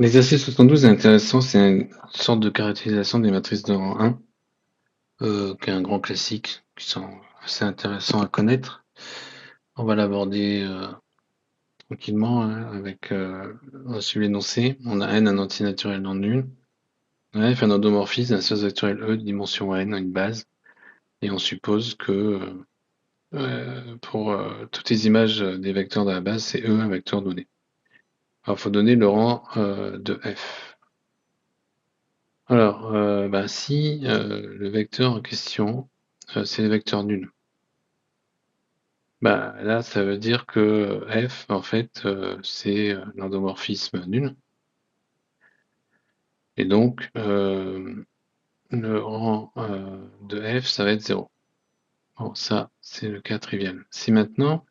L'exercice 72 est intéressant, c'est une sorte de caractérisation des matrices de rang 1, qui est un grand classique, qui sont assez intéressants à connaître. On va l'aborder tranquillement, hein, avec on va suivre l'énoncé. On a n un entier naturel non nul. On a f un endomorphisme d'un espace vectoriel E de dimension n, une base. Et on suppose que pour toutes les images des vecteurs de la base, c'est E un vecteur donné. Alors, il faut donner le rang de f. Alors, si le vecteur en question, c'est le vecteur nul, là, ça veut dire que f, en fait, c'est l'endomorphisme nul. Et donc, le rang de f, ça va être 0. Bon, ça, c'est le cas trivial. Si maintenant,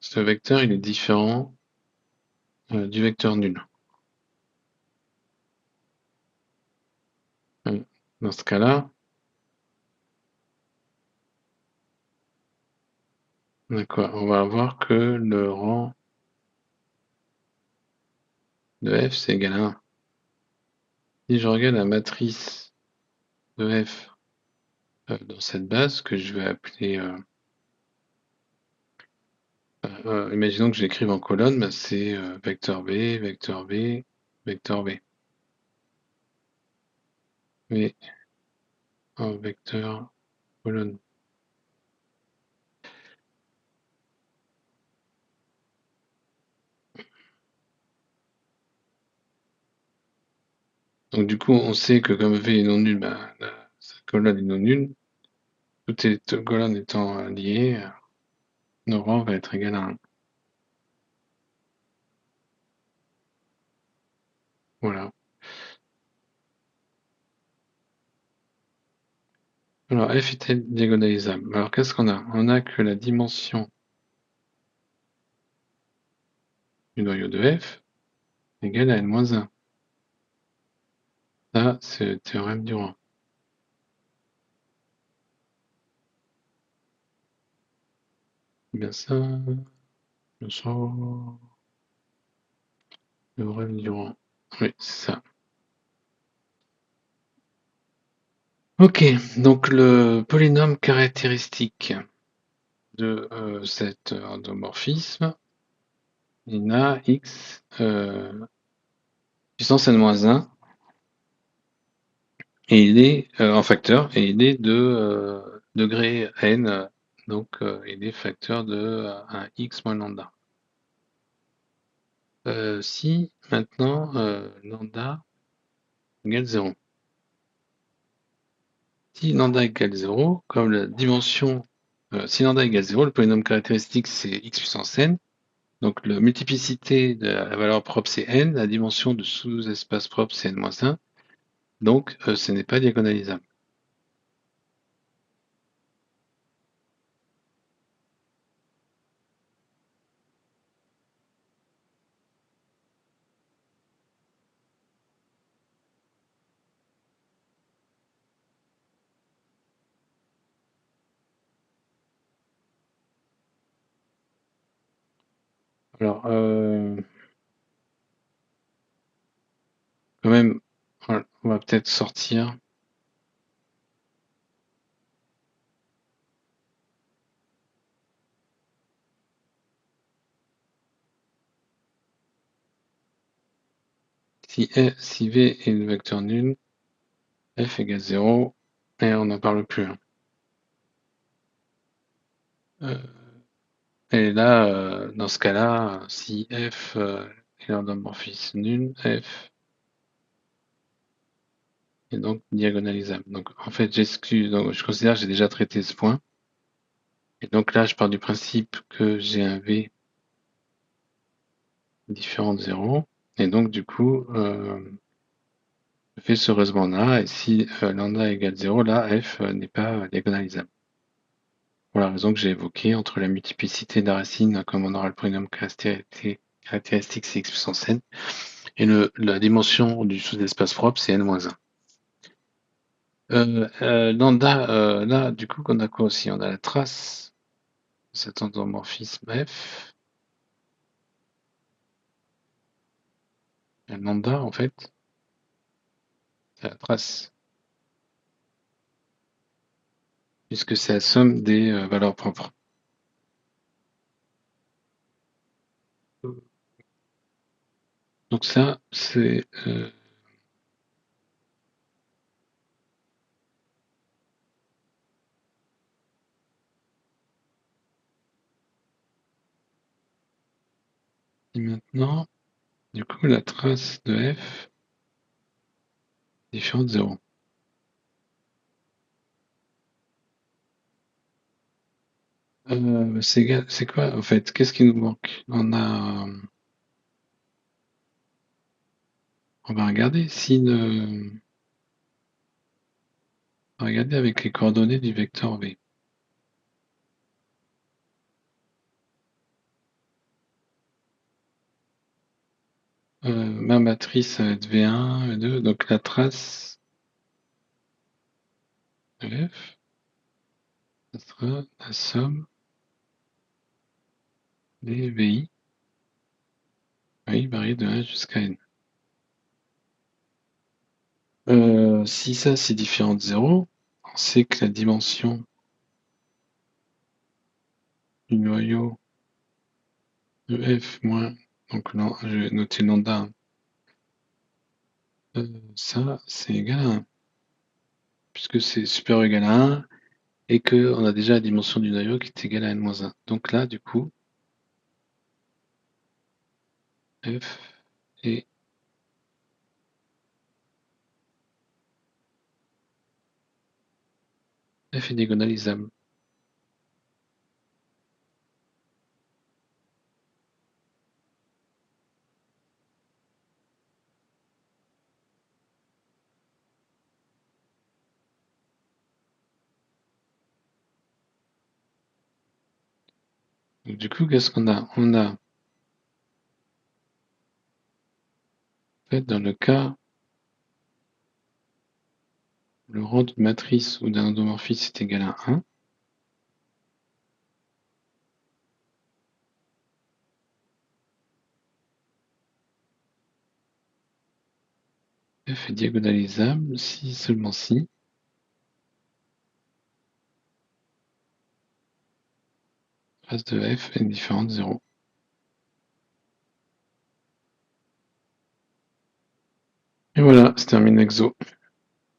ce vecteur, il est différent du vecteur nul. Dans ce cas-là, on va avoir que le rang de f, c'est égal à 1. Si je regarde la matrice de f dans cette base, que je vais appeler, imaginons que je l'écrive en colonne, c'est vecteur B, vecteur B, vecteur B. Mais en vecteur colonne. Donc du coup, on sait que comme V est non nul, cette colonne est non nulle. Toutes les colonnes étant liées, nos rangs va être égal à 1. Voilà. Alors, f est diagonalisable. Alors, qu'est-ce qu'on a? On a que la dimension du noyau de f égale à n-1. Ça, c'est le théorème du rang. Bien ça, je sens le théorème du rang. Oui, c'est ça. Ok, donc le polynôme caractéristique de cet endomorphisme, il a x puissance n-1 et il est en facteur et il est de degré n, donc il est facteur de un x moins lambda. Si maintenant lambda égale 0. Si lambda égale 0, comme la dimension, si lambda égale 0, le polynôme caractéristique c'est x puissance n, donc la multiplicité de la valeur propre c'est n, la dimension de sous-espace propre c'est n-1, donc ce n'est pas diagonalisable. Alors, quand même, voilà, on va peut-être sortir. Si V est le vecteur nul, f égale 0, et on n'en parle plus. Et là, dans ce cas-là, si f est l'endomorphisme nul, f est donc diagonalisable. Donc en fait, je considère que j'ai déjà traité ce point. Et donc là, je pars du principe que j'ai un V différent de 0. Et donc du coup, je fais ce raisonnement-là, et si lambda égale 0, là, f n'est pas diagonalisable. Pour la raison que j'ai évoquée, entre la multiplicité de la racine, comme on aura le polynôme caractéristique, c'est x puissance n, et la dimension du sous-espace propre, c'est n-1. Lambda, là, du coup, on a quoi aussi? On a la trace de cet endomorphisme f. Un lambda, en fait, c'est la trace, puisque c'est la somme des valeurs propres. Donc ça, c'est et maintenant, du coup, la trace de f est différente de 0. C'est quoi, en fait? Qu'est-ce qui nous manque? On va regarder si on va regarder avec les coordonnées du vecteur v. Ma matrice va être V1, V2, donc la trace de f, ça sera la somme des VI, variés de 1 jusqu'à n. Si ça c'est différent de 0, on sait que la dimension du noyau de f moins, donc non, je vais noter lambda, ça c'est égal à 1, puisque c'est supérieur ou égal à 1, et qu'on a déjà la dimension du noyau qui est égale à n-1. Donc là, du coup, f est diagonalisable. Donc, du coup, qu'est-ce qu'on a? On a, en fait, dans le cas où le rang d'une matrice ou d'un endomorphisme est égal à 1, f est diagonalisable si seulement si trace de f est différente de 0. Et voilà, c'est terminé exo.